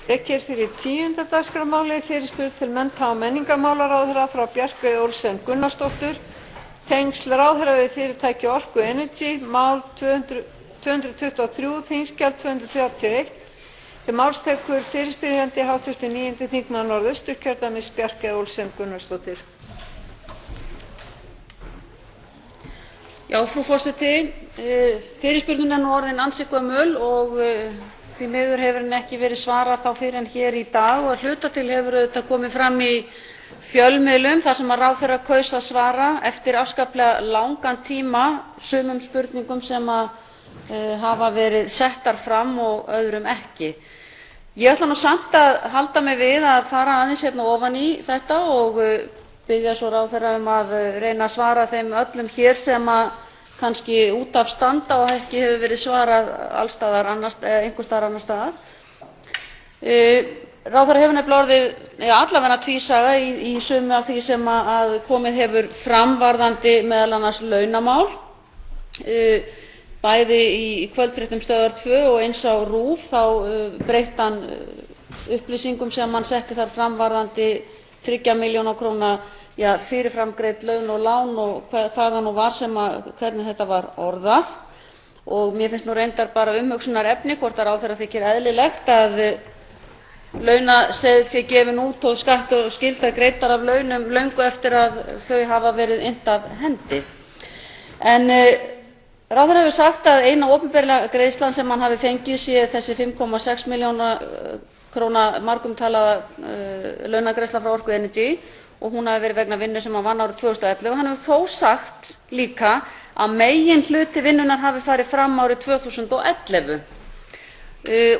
Fyrir 10. dagskrármáli fyrirspurn til mennta- og menningarmálaráðherra frá Bjarkeyju Olsen Gunnarsdóttur, tengsl ráðherra við fyrirtæki Orku Energy, mál 223, þingskjal 231. Til máls tekur fyrirspyrjandi hv. 9. þingmaður Norðausturkjördæmis, Bjarkeyja Olsen Gunnarsdóttir. Já, frú forseti, fyrirspurnin nú orðin ansi gömul og því miður hefur henni ekki verið svarað þá fyrr en hér í dag og að hluta til hefur auðvitað komið fram í fjölmiðlum þar sem ráðherra kaus að svara eftir afskaplega langan tíma sumum spurningum sem hafa verið settar fram og öðrum ekki. Ég ætla nú samt að halda mig við að fara aðeins hérna ofan í þetta og biðja svo ráðherra að reyna að svara þeim öllum hér sem kannski út af standa og ekki hefur verið svarað alls staðar einhvers staðar annars staðar. Ráðherra hefur nefnilega orðið allavega tvísaga í sumu af því sem komið hefur fram varðandi meðal annars launamál. Bæði í kvöldfréttum Stöðvar 2 og eins á RÚV þá breytti hann upplýsingum sem hann setti þar fram varðandi 3 milljóna króna fyrirframgreidd laun og lán og hvað það nú var hvernig þetta var orðað. Og mér finnst nú reyndar bara umhugsunarefni hvort ráðherra þykir eðlilegt að launaseðill sé gefinn út og skatt og skylda greiddar af launum löngu eftir að þau hafa verið innt af hendi. En ráðherra hefur sagt að eina opinberlega greiðslan sem hann hafi fengið sé þessi 5,6 milljóna króna margumtalaða launagreiðsla frá Orku Energy og hún hafi verið vegna vinnu sem hann vann árið 2011. Hann hefur þó sagt líka að meginhluti vinnunnar hafi farið fram árið 2011.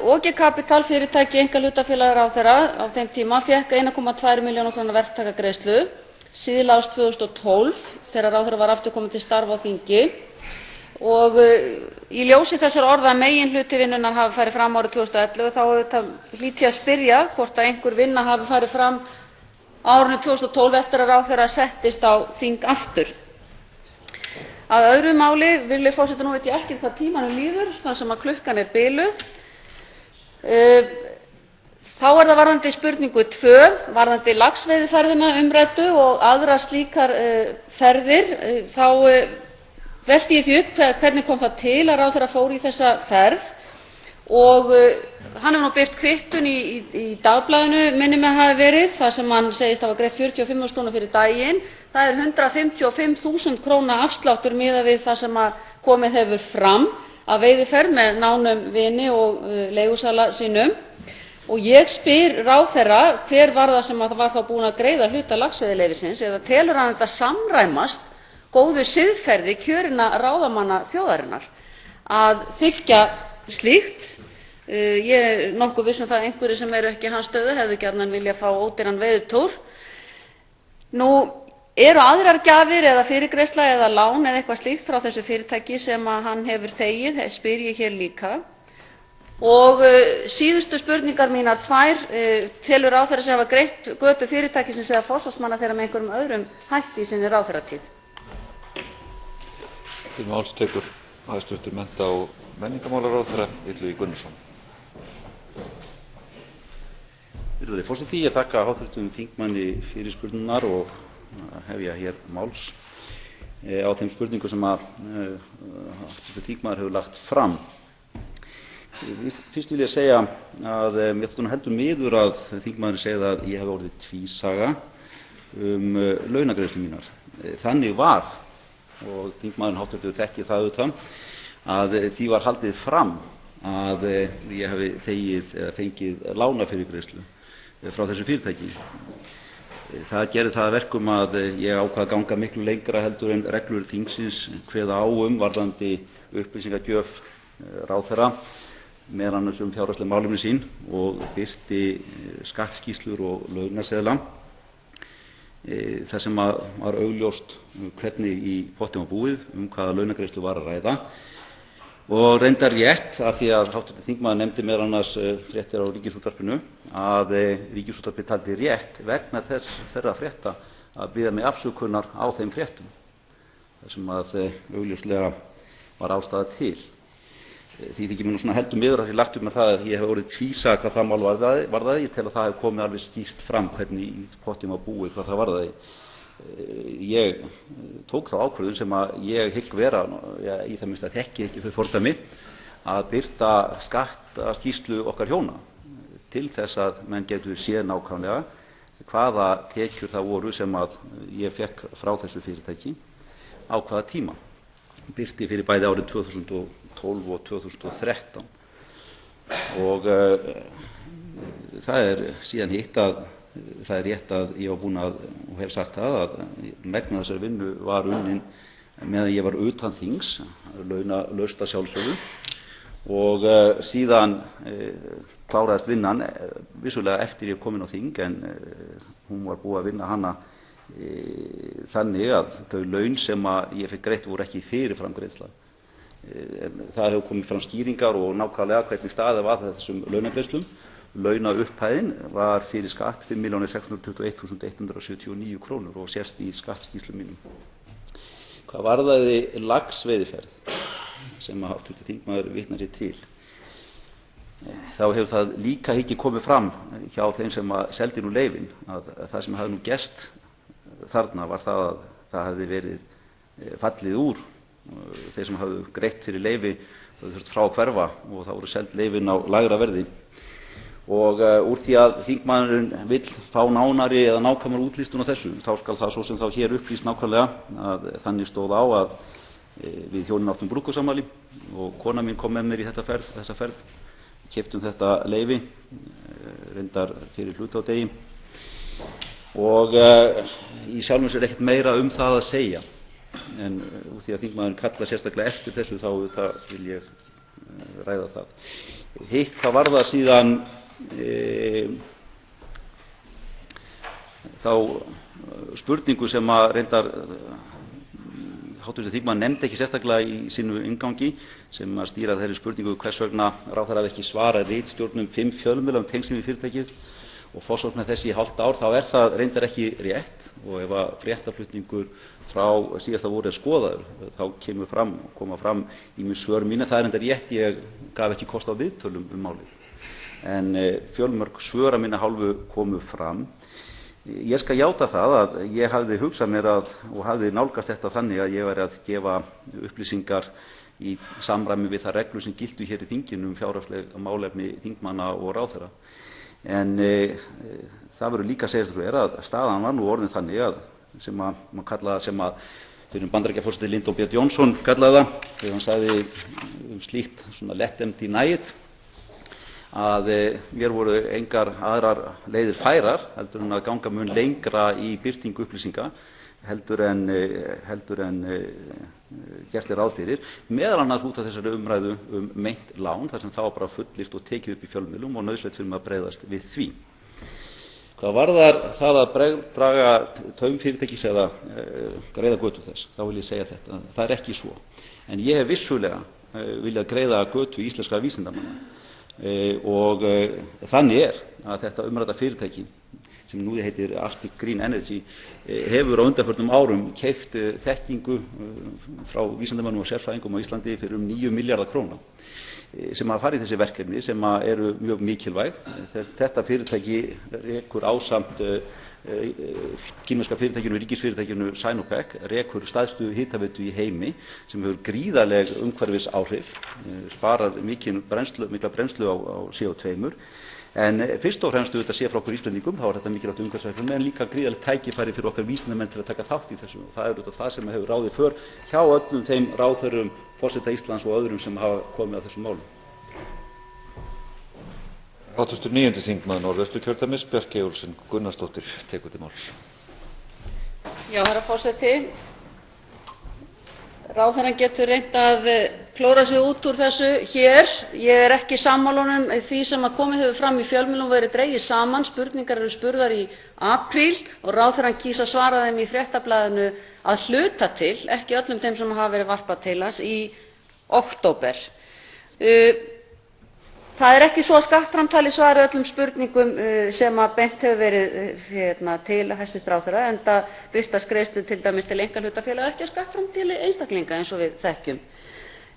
OG Capital, fyrirtæki einkahlutafélag ráðherra á þeim tíma, fékk 1,2 milljóna króna verktakagreiðslu síðla árs 2012 þegar ráðherra var aftur kominn til starfa á þingi. Og í ljósi þessara orða að meginhluti vinnunnar hafi farið fram árið 2011 þá auðvitað hlýt ég að spyrja hvort einhver vinna hafi farið fram á árinu 2012 eftir að ráðherra settist á þing aftur. Að öðru máli, virðulegi forseti, nú veit ég ekki hvað tímanum líður þar sem að klukkan er biluð. Þá það varðandi spurningu 2, varðandi laxveiðiferðina umræddu og aðrar slíkar ferðir, þá velti ég því upp hvernig kom það til að ráðherra fór í þessa ferð og hann hefur nú birt kvittun í Dagblaðinu, minnir mig hafi verið, þar sem hann segist hafa greitt 45.000 krónur fyrir daginn. Það 155.000 króna afsláttur miðað við það sem komið hefur fram af veiðiferð með nánum vini og leigusala sínum. Og ég spyr ráðherra hver var það sem var þá búinn að greiða hluta laxveiðileyfisins eða telur hann þetta samræmast góðu siðferði kjörinna ráðamanna þjóðarinnar að þiggja slíkt. Ég nokkuð viss það að einhverjir sem eru ekki í hans stöðu hefðu gjarnan vilja fá ódýran veiðitúr. Nú eru aðrar gjafir eða fyrirgreiðsla eða lán eða eitthvað slíkt frá þessu fyrirtæki sem hann hefur þegið, spyr ég hér líka. Og síðustu spurningar mínar 2, telur ráðherra sig hafa greitt götu fyrirtækisins eða forsvarsmanna þeirra með einhverjum öðrum hætti í sinni ráðherratíð? Til máls tekur hæstv. mennta- og menningarmálaráðherra Illugi Gunnarsson. Virðulegi forseti, ég þakka hv. þingmanni fyrirspurnirnar og hefja hér máls á þeim spurningum sem hv. þingmaður hefur lagt fram. Fyrst vil ég segja að mér þótti heldur miður að þingmaðurinn segði að ég hef orðið tvísaga launagreiðslur mínar. Þannig var, og þingmaðurinn hv. þekkir það auðvitað, að því var haldið fram að ég hafi þegið eða fengið lánafyrirgreiðslu frá þessu fyrirtæki. Það gerði það að verkum að ég ákvað að ganga miklu lengra heldur en reglur þingsins kveða á varðandi upplýsingagjöf ráðherra, meðal annars fjárhagsleg málefni sín, og birti skattskýrslur og launaseðla þar sem var augljóst hvernig í pottinn var búið, hvaða launagreiðslu var að ræða. Og reyndar rétt, af því að hv. þingmaður nefndi meðal annars fréttir á Ríkisútvarpinu, að Ríkisútvarpið taldi rétt vegna þeirra frétta að biðja mig afsökunar á þeim fréttum, þar sem augljóslega var ástæða til. Því þykir mér nú svona heldur miður að því lagt með það að ég hef orðið tvísaka hvað það mál varðaði. Ég tel að það hef komið alveg skýrt fram hvernig í pottum var búið hvað það varðaði. Ég tók þá ákvörðun sem að ég hygg vera, í það minnst að þekki ekki þau fordæmi, að birta skattaskýrslu okkar hjóna til þess að menn getur séð nákvæmlega hvaða tekjur það voru sem að ég fekk frá þessu fyrirtæki á hvaða tíma. Birti fyrir bæði árið 2012 og 2013 og það síðan hitt að það rétt að ég var búinn að og hef sagt það að megna þessari vinnu var unnin meðan ég var utan þings, launalaust að sjálfsögðu og síðan kláraðist vinnan vissulega eftir ég komin á þing en hún var búið að vinna hana þannig að þau laun sem að ég fekk greitt voru ekki fyrirframgreiðsla. Það hefur komið fram skýringar og nákvæmlega hvernig staðið var þessum launagreiðslum. Launaupphæðin var fyrir skatt 5.621.179 krónur og sést í skattskýrslum mínum. Hvað varðaði laxveiðiferð sem að hv. þingmaður vitnar hér til, þá hefur það líka ekki komið fram hjá þeim sem að seldi nú leyfin að það sem hafði nú gerst þarna var það að það hefði verið fallið úr. Þeir sem hafðu greitt fyrir leyfi höfðu þurft frá að hverfa og það voru seld leyfin á lægra verði. Og úr því að þingmaðurinn vill fá nánari eða nákvæmari útlistun á þessu, þá skal það svo sem þá hér upplýst nákvæmlega að þannig stóð á að við hjónin áttum brúðkaupsafmæli og kona mín kom með mér í þessa ferð, keyptum þetta leyfi, reyndar fyrir hlutádegi og í sjálfum sér ekkert meira um það að segja. En úr því að þingmaðurinn kallar sérstaklega eftir þessu þá vil ég ræða það. Hitt hvað varðar síðan þá spurningu sem að reyndar hv. þingmaður nefndi ekki sérstaklega í sínu inngangi sem að stýra þeirri spurningu hvers vegna ráðherra hafi ekki svarað ritstjórnum 5 fjölmiðla tengslum við fyrirtækið og forsvarsmenn þess í hálft ár, þá það reyndar ekki rétt og ef að fréttaflutningur frá síðasta vori skoðaður þá koma fram ýmis svör mín. Það reyndar rétt, ég gaf ekki kost á viðtölum málið en fjölmörg svör af minna hálfu komu fram. Ég skal játa það að ég hafði hugsað mér og hafði nálgast þetta þannig að ég væri að gefa upplýsingar í samræmi við það reglur sem giltu hér í þinginu fjárhagsleg málefni þingmanna og ráðherra. En það verður líka að segja þess að staðan var nú orðin þannig að sem að fyrir Bandaríkjaforseti Lyndon B. Johnson kallaði það þegar hann sagði slíkt svona let them deny it að mér voru engar aðrar leiðir færar heldur en að ganga mun lengra í birtingu upplýsinga heldur en gert ráð fyrir, meðal annars út af þessari umræðu meint lán þar sem það var bara fullyrt og tekið upp í fjölmiðlum og nauðsynlegt fyrir mig að bregðast við því. Hvað varðar það að draga taum fyrirtækis eða greiða götu þess, þá vil ég segja þetta, það ekki svo. En ég hef vissulega viljað greiða götu íslenskra vísindamanna og þannig að þetta umrædda fyrirtæki sem nú heitir Arctic Green Energy hefur á undanförnum árum keypt þekkingu frá vísindamönnum og sérfræðingum á Íslandi fyrir 9 milljarða króna sem að fara í þessi verkefni sem eru mjög mikilvæg. Þetta fyrirtæki rekur ásamt kínverska fyrirtækinu, ríkisfyrirtækinu Sinopec, rekur stærstu hitaveitu í heimi sem hefur gríðarleg umhverfisáhrif, sparar mikla brennslu á CO2. En fyrst og fremst auðvitað sé frá okkur Íslendingum, þá þetta mikilvægt umhverfisverkefni en líka gríðarlegt tækifæri fyrir okkar vísindamenn til að taka þátt í þessu og það auðvitað það sem hefur ráðið för hjá öllum þeim ráðherrum, forseta Íslands og öðrum sem hafa komið að þessum málum. Hv. 9. þingmaður Norðvesturkjördæmis, Bjarkey Olsen Gunnarsdóttir, tekur til máls. Já, herra forseti. Ráðherrann getur reynt að klóra sig út úr þessu hér. Ég ekki sammála honum því sem að komið hefur fram í fjölmiðlum verið dregið saman. Spurningar eru spurðar í apríl og ráðherrann kýs að svara þeim í Fréttablaðinu að hluta til, ekki öllum þeim sem hafa verið varpað til hans í október. Það ekki svo að skattframtalið svari öllum spurningum sem að beint hefur verið til hæstv. ráðherra enda birtast greiðslur til dæmis til einkahlutafélaga ekki að skattframtali einstaklinga eins og við þekkjum.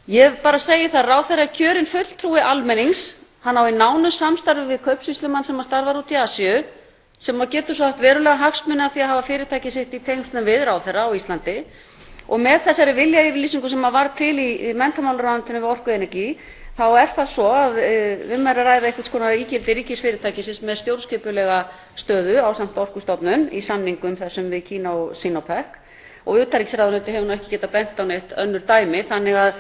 Ég bara segi það, ráðherra er kjörinn fulltrúi almennings. Hann á í nánu samstarfi við kaupsýslumann sem starfar úti í Asíu, sem getur svo haft verulega hagsmuni af því að hafa fyrirtæki sitt í tengslum við ráðherra á Íslandi. Og með þessari viljayfirlýsingu sem var til í menntamálaráðuneytinu við Orku Energy, þá er það svo að er að ræða einhvers konar ígildi ríkisfyrirtækisins með stjórnskipulega stöðu ásamt Orkustofnun í samningum þessum við Kína og Sinopec. Og utanríkisráðuneytið hefur ekki getað bent á neitt önnur dæmi, þannig að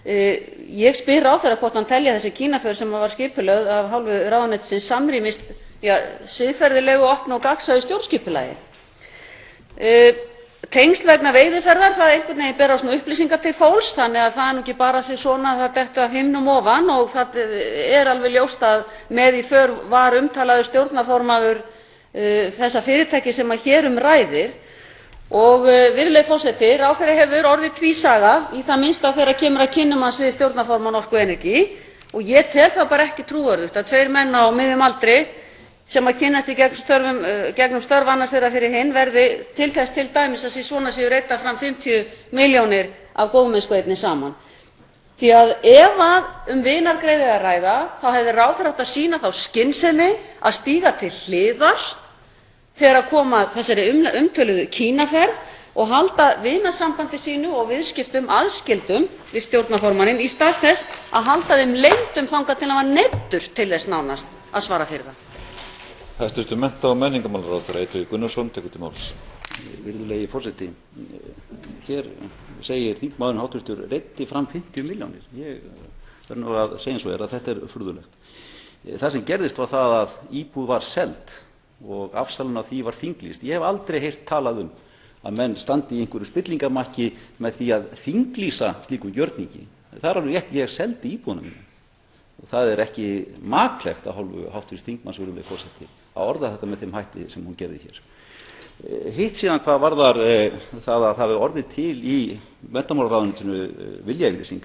ég spyr ráðherra hvort hann telji að þessi Kínaför sem var skipulögð af hálfu ráðuneytisins samrýmist siðferðilegu, opnu og gagnsæju stjórnskipulagi. Tengsl vegna veiðiferðar, það einhvern veginn ber á svona upplýsingar til fólks, þannig að það er nú ekki bara svona að það detti af himnum ofan, og það er alveg ljóst að með í för var umtalaður stjórnarformaður þessa fyrirtæki sem hér ræðir. Og virðulegi forseti, ráðherra hefur orðið tvísaga í það minnsta þegar kemur að kynnum hans við stjórnarformann Orku Energy, og ég tel það bara ekki trúverðugt að tveir menn á miðjum aldri sem kynnast í gegnum störf annars þeirra fyrir hinn verði til þess til dæmis að svona séu reiddar fram 50 milljónir af góðmennskueinni saman. Því að ef vinargreiði er að ræða, þá hefði ráðherra átt að sýna þá skynsemi að stíga til hliðar þegar koma þessari umtöluðu Kínaferð og halda vinasambandi sínu og viðskiptum aðskildum við stjórnarformanninn í stað þess að halda þeim leyndum þangað til hann var neyddur til þess nánast að svara fyrir það. Hæstv. mennta- og menningarmálaráðherra Illugi Gunnarsson tekur til máls. Virðulegi forseti, hér segir þingmaðurinn hv. reiddi fram 50 milljónir. Ég verð nú að segja eins og að þetta er furðulegt. Það sem gerðist var það að íbúð var seld og afsalinn af því var þinglýst. Ég hef aldrei heyrt talað að menn standi í einhverju spillingamakki með því að þinglýsa slíkum gjörningi. Það er alveg rétt, ég seldi íbúðuna mína. Og það er ekki maklegt af hálfu hv. þingmanns, virðulegi forseti, að orða þetta með þeim hætti sem hún gerði hér. Hitt síðan hvað varðar það að það hefur orðið til í menntamálaráðuneytinu viljayfirlýsing,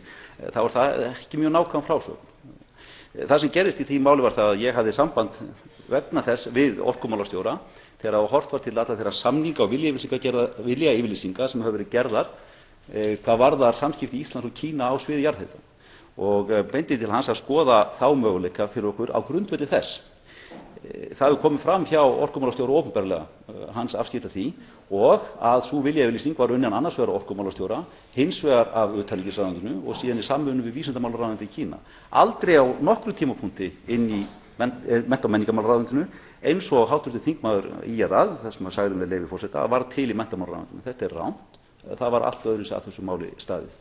þá er það ekki mjög nákvæm frásögn. Það sem gerist í því máli var það að ég hafði samband vegna þess við orkumálastjóra þegar horft var til alla þeirra samninga og viljayfirlýsinga sem hafa verið gerðar hvað varðar samskipti Íslands og Kína á sviði jarðhita, og beindi til hans að skoða þá möguleika fyrir okkur á grundvelli þess. Það hefur komið fram hjá orkumálastjóra opinberlega hans afskipti af því, og að sú viljayfirlýsing var unnin annars vegar orkumálastjóra, hins vegar af utanríkisráðuneytinu og síðan í samvinnu við vísindamálaráðuneytið í Kína. Aldrei á nokkru tímapunkti inn í mennta- og menningarmálaráðuneytinu, eins og hv. þingmaður ýjaði að, það sem sagði með leyfi forseta, að var til í menntamálaráðuneytinu. Þetta er rangt. Það var allt öðruvísi að þessu máli staðið.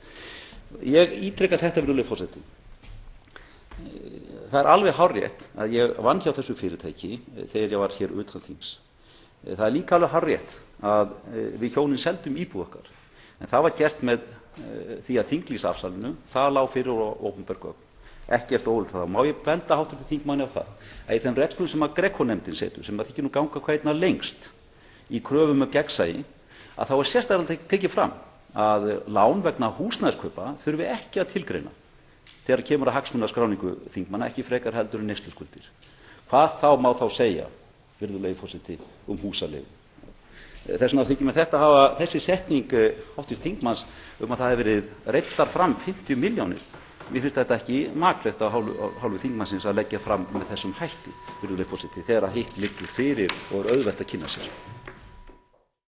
Ég ítreka þetta, virðulegi forseti. Það er alveg hárrétt að ég vann hjá þessu fyrirtæki þegar ég var hér utan þings. Það er líka alveg hárrétt að við hjónin seldum íbúð okkar, en það var gert með því að þinglýsa afsalinu, það lá fyrir opinber gögn. Ekkert óöld það. Má ég benda hv. þingmanni á það að í þeim reglum sem að GRECO-nefndin setur, sem að þykir nú ganga hvað einna lengst í kröfum um gegnsæi, að þá er sérstaklega tekið fram að lán vegna húsnæðiskaupa þurfi ekki að tilgreina þegar kemur að hagsmunaskráningu þingmanna, ekki frekar heldur en neysluskuldir. Hvað þá má þá segja, virðulegi forseti, húsaleigu? Þess vegna þykir mér þetta hafa þessi setning hv. þingmanns að það hefur verið reiddar fram 50 milljónir. Mér finnst þetta ekki maklegt af hálfu þingmannsins að leggja fram með þessum hætti, virðulegi forseti, þegar hitt liggur fyrir og er auðvelt að kynna sér.